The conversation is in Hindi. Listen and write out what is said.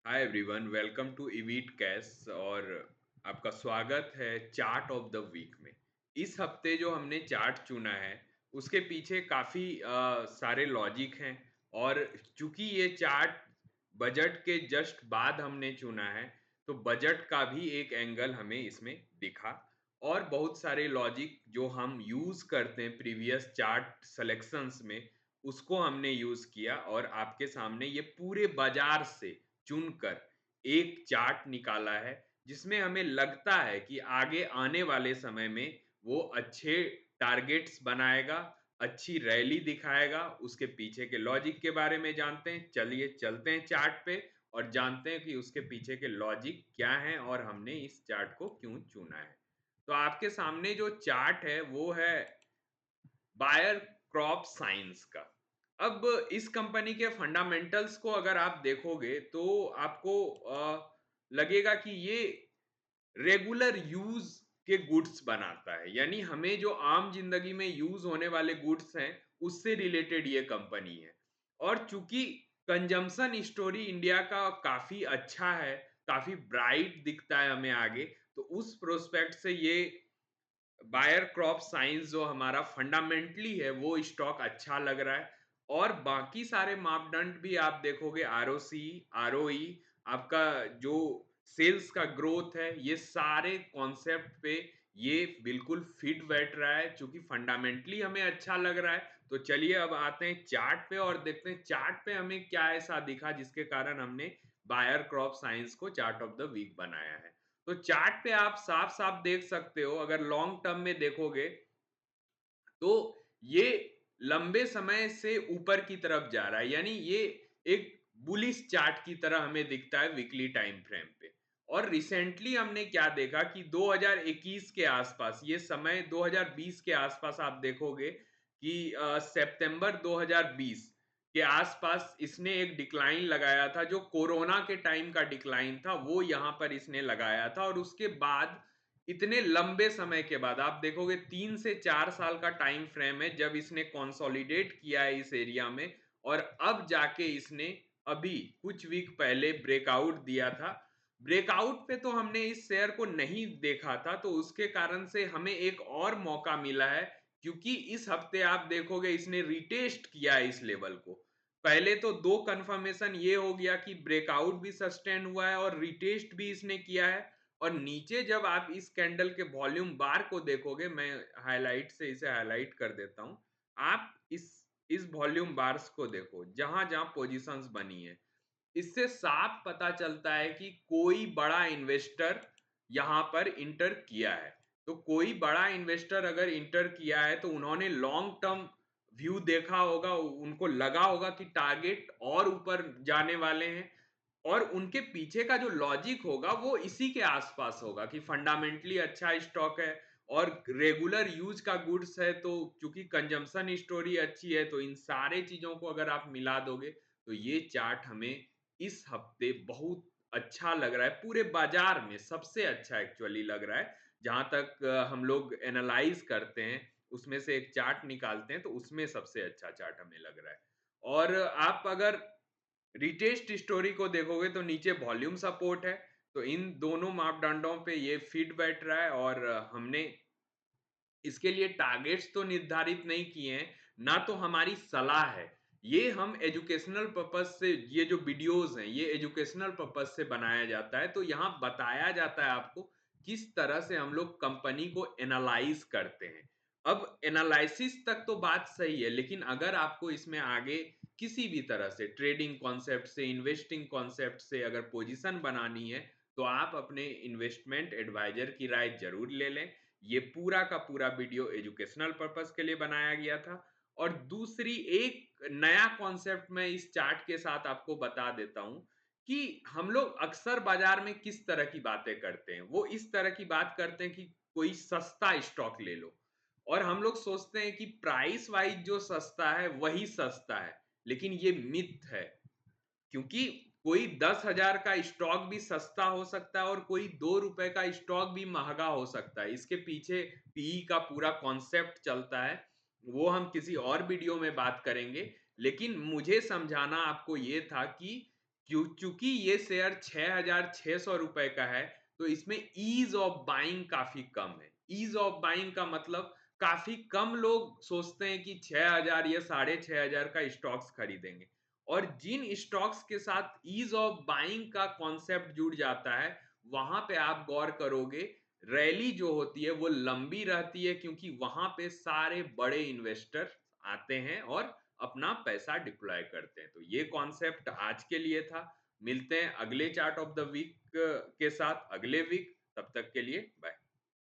हाय एवरीवन, वेलकम टू इवीट कैश। और आपका स्वागत है चार्ट ऑफ द वीक में। इस हफ्ते जो हमने चार्ट चुना है उसके पीछे काफ़ी सारे लॉजिक हैं। और चूंकि ये चार्ट बजट के जस्ट बाद हमने चुना है तो बजट का भी एक एंगल हमें इसमें दिखा। और बहुत सारे लॉजिक जो हम यूज़ करते हैं प्रीवियस चार्ट सिलेक्शंस में उसको हमने यूज़ किया और आपके सामने ये पूरे बाजार से चुनकर एक चार्ट निकाला है जिसमें हमें लगता है कि आगे आने वाले समय में वो अच्छे टारगेट्स बनाएगा, अच्छी रैली दिखाएगा। उसके पीछे के लॉजिक के बारे में जानते हैं। चलिए चलते हैं चार्ट पे और जानते हैं कि उसके पीछे के लॉजिक क्या हैं और हमने इस चार्ट को क्यों चुना है। तो आपके सामने जो चार्ट है वो है बायर क्रॉप साइंस का। अब इस कंपनी के फंडामेंटल्स को अगर आप देखोगे तो आपको लगेगा कि ये रेगुलर यूज के गुड्स बनाता है, यानी हमें जो आम जिंदगी में यूज होने वाले गुड्स हैं उससे रिलेटेड ये कंपनी है। और चूंकि कंजम्पशन स्टोरी इंडिया का काफी अच्छा है, काफी ब्राइट दिखता है हमें आगे, तो उस प्रोस्पेक्ट से ये बायर क्रॉप साइंस जो हमारा फंडामेंटली है वो स्टॉक अच्छा लग रहा है। और बाकी सारे मापदंड भी आप देखोगे, आरओसी, आरओई, आपका जो सेल्स का ग्रोथ है, ये सारे कॉन्सेप्ट पे ये बिल्कुल फिट बैठ रहा है। चूंकि फंडामेंटली हमें अच्छा लग रहा है तो चलिए अब आते हैं चार्ट पे और देखते हैं चार्ट पे हमें क्या ऐसा दिखा जिसके कारण हमने बायर क्रॉप साइंस को चार्ट ऑफ द वीक बनाया है। तो चार्ट पे आप साफ साफ देख सकते हो, अगर लॉन्ग टर्म में देखोगे तो ये लंबे समय से ऊपर की तरफ जा रहा है, यानी ये एक बुलिश चार्ट की तरह हमें दिखता है वीकली टाइम फ्रेम पे। और रिसेंटली हमने क्या देखा कि 2021 के आसपास, ये समय 2020 के आसपास आप देखोगे कि सितंबर 2020 के आसपास इसने एक डिक्लाइन लगाया था, जो कोरोना के टाइम का डिक्लाइन था वो यहां पर इसने लगाया था। और उसके बाद इतने लंबे समय के बाद आप देखोगे 3 से 4 साल का टाइम फ्रेम है जब इसने कंसोलिडेट किया है इस एरिया में। और अब जाके इसने अभी कुछ वीक पहले ब्रेकआउट दिया था। ब्रेकआउट पे तो हमने इस शेयर को नहीं देखा था, तो उसके कारण से हमें एक और मौका मिला है, क्योंकि इस हफ्ते आप देखोगे इसने रिटेस्ट किया है इस लेवल को। पहले तो दो कंफर्मेशन ये हो गया कि ब्रेकआउट भी सस्टेन हुआ है और रिटेस्ट भी इसने किया है। और नीचे जब आप इस कैंडल के वॉल्यूम बार को देखोगे, मैं हाईलाइट से इसे हाईलाइट कर देता हूं, आप इस वॉल्यूम बार्स को देखो जहां जहां पोजीशंस बनी है। इससे साफ पता चलता है कि कोई बड़ा इन्वेस्टर यहां पर इंटर किया है। तो कोई बड़ा इन्वेस्टर अगर इंटर किया है तो उन्होंने लॉन्ग टर्म व्यू देखा होगा, उनको लगा होगा कि टारगेट और ऊपर जाने वाले हैं। और उनके पीछे का जो लॉजिक होगा वो इसी के आसपास होगा कि फंडामेंटली अच्छा स्टॉक है और रेगुलर यूज का गुड्स है। तो चूंकि कंजम्पशन स्टोरी अच्छी है, तो इन सारे चीजों को अगर आप मिला दोगे तो ये चार्ट हमें इस हफ्ते बहुत अच्छा लग रहा है। पूरे बाजार में सबसे अच्छा एक्चुअली लग रहा है। जहां तक हम लोग एनालाइज करते हैं, उसमें से एक चार्ट निकालते हैं तो उसमें सबसे अच्छा चार्ट हमें लग रहा है। और आप अगर रिटेस्ट स्टोरी को देखोगे तो नीचे वॉल्यूम सपोर्ट है। तो इन दोनों मापदंडों पे ये फिट बैठ रहा है। और हमने इसके लिए टारगेट्स तो निर्धारित नहीं किए हैं, ना तो हमारी सलाह है। ये हम एजुकेशनल पर्पस से, ये जो वीडियोस हैं ये एजुकेशनल पर्पस से बनाया जाता है। तो यहाँ बताया जाता है आपको किस तरह से हम लोग कंपनी को एनालाइज करते हैं। अब एनालिसिस तक तो बात सही है, लेकिन अगर आपको इसमें आगे किसी भी तरह से ट्रेडिंग कॉन्सेप्ट से, इन्वेस्टिंग कॉन्सेप्ट से अगर पोजीशन बनानी है तो आप अपने इन्वेस्टमेंट एडवाइजर की राय जरूर ले लें। ये पूरा का पूरा वीडियो एजुकेशनल पर्पस के लिए बनाया गया था। और दूसरी एक नया कॉन्सेप्ट मैं इस चार्ट के साथ आपको बता देता हूं कि हम लोग अक्सर बाजार में किस तरह की बातें करते हैं, वो इस तरह की बात करते हैं कि कोई सस्ता स्टॉक ले लो। और हम लोग सोचते हैं कि प्राइस वाइज जो सस्ता है वही सस्ता है, लेकिन ये मिथ है। क्योंकि कोई 10,000 का स्टॉक भी सस्ता हो सकता है और कोई 2 रुपए का स्टॉक भी महंगा हो सकता है। इसके पीछे पीई का पूरा कॉन्सेप्ट चलता है, वो हम किसी और वीडियो में बात करेंगे। लेकिन मुझे समझाना आपको ये था कि चूंकि ये शेयर ₹6,600 का है, तो इसमें ईज ऑफ बाइंग काफी कम है। ईज ऑफ बाइंग का मतलब काफी कम लोग सोचते हैं कि 6,000 या 6,500 का स्टॉक्स खरीदेंगे। और जिन स्टॉक्स के साथ ईज ऑफ बाइंग का कॉन्सेप्ट जुड़ जाता है, वहां पे आप गौर करोगे, रैली जो होती है वो लंबी रहती है, क्योंकि वहां पे सारे बड़े इन्वेस्टर आते हैं और अपना पैसा डिप्लॉय करते हैं। तो ये कॉन्सेप्ट आज के लिए था। मिलते हैं अगले चार्ट ऑफ द वीक के साथ अगले वीक। तब तक के लिए बाय।